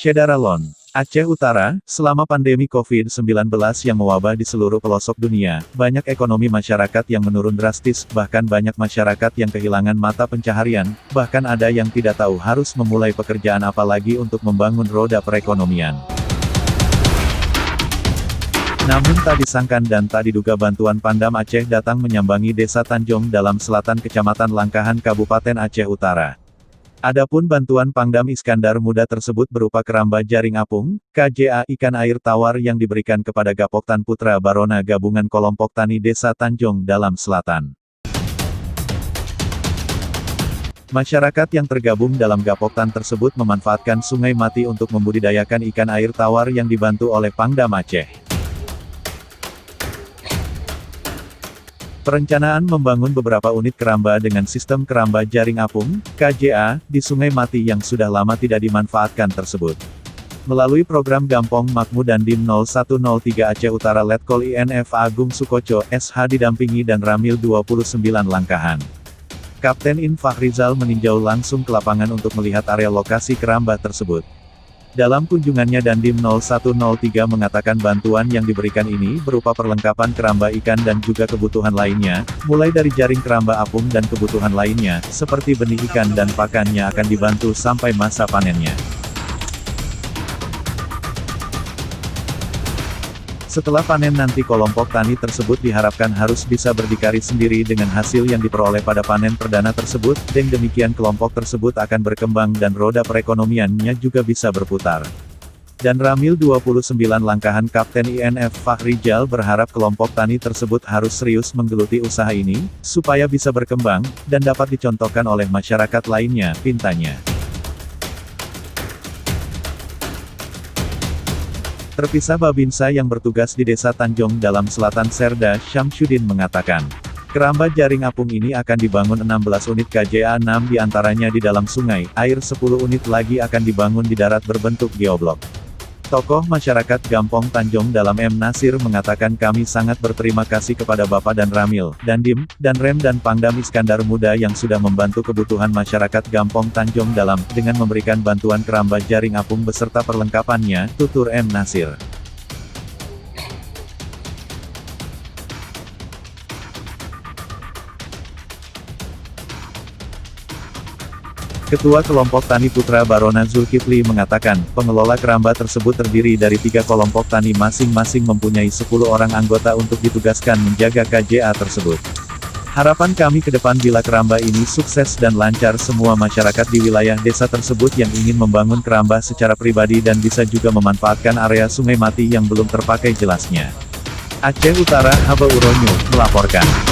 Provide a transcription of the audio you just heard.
Shedaralon, Aceh Utara, selama pandemi COVID-19 yang mewabah di seluruh pelosok dunia, banyak ekonomi masyarakat yang menurun drastis, bahkan banyak masyarakat yang kehilangan mata pencaharian, bahkan ada yang tidak tahu harus memulai pekerjaan apa lagi untuk membangun roda perekonomian. Namun tak disangkan dan tak diduga bantuan Pangdam Aceh datang menyambangi Desa Tanjong dalam selatan Kecamatan Langkahan Kabupaten Aceh Utara. Adapun bantuan Pangdam Iskandar Muda tersebut berupa keramba jaring apung, KJA ikan air tawar yang diberikan kepada Gapoktan Putra Barona Gabungan Kelompok Tani Desa Tanjong dalam Selatan. Masyarakat yang tergabung dalam Gapoktan tersebut memanfaatkan Sungai Mati untuk membudidayakan ikan air tawar yang dibantu oleh Pangdam Aceh. Perencanaan membangun beberapa unit keramba dengan sistem keramba jaring apung, KJA, di Sungai Mati yang sudah lama tidak dimanfaatkan tersebut. Melalui program Gampong Makmur dan Dim 0103 Aceh Utara Letkol INF Agung Sukoco, SH didampingi dan Ramil 29 Langkahan. Kapten In Fahrizal meninjau langsung ke lapangan untuk melihat area lokasi keramba tersebut. Dalam kunjungannya Dandim 0103 mengatakan bantuan yang diberikan ini berupa perlengkapan keramba ikan dan juga kebutuhan lainnya, mulai dari jaring keramba apung dan kebutuhan lainnya, seperti benih ikan dan pakannya akan dibantu sampai masa panennya. Setelah panen nanti kelompok tani tersebut diharapkan harus bisa berdikari sendiri dengan hasil yang diperoleh pada panen perdana tersebut, dan demikian kelompok tersebut akan berkembang dan roda perekonomiannya juga bisa berputar. Dan Ramil 29 Langkahan Kapten INF Fahrizal berharap kelompok tani tersebut harus serius menggeluti usaha ini, supaya bisa berkembang, dan dapat dicontohkan oleh masyarakat lainnya, pintanya. Terpisah Babinsa yang bertugas di Desa Tanjong dalam Selatan Serda Syamsuddin mengatakan, keramba jaring apung ini akan dibangun 16 unit KJA 6 diantaranya di dalam sungai, air 10 unit lagi akan dibangun di darat berbentuk geoblok. Tokoh masyarakat Gampong Tanjong dalam M. Nasir mengatakan kami sangat berterima kasih kepada Bapak dan Ramil, Dandim, dan Rem dan Pangdam Iskandar Muda yang sudah membantu kebutuhan masyarakat Gampong Tanjong dalam, dengan memberikan bantuan keramba jaring apung beserta perlengkapannya, tutur M. Nasir. Ketua Kelompok Tani Putra Barona Zulkifli mengatakan, pengelola keramba tersebut terdiri dari 3 kelompok tani masing-masing mempunyai 10 orang anggota untuk ditugaskan menjaga KJA tersebut. Harapan kami ke depan bila keramba ini sukses dan lancar semua masyarakat di wilayah desa tersebut yang ingin membangun keramba secara pribadi dan bisa juga memanfaatkan area Sungai Mati yang belum terpakai jelasnya. Aceh Utara Haba Uronyo, melaporkan.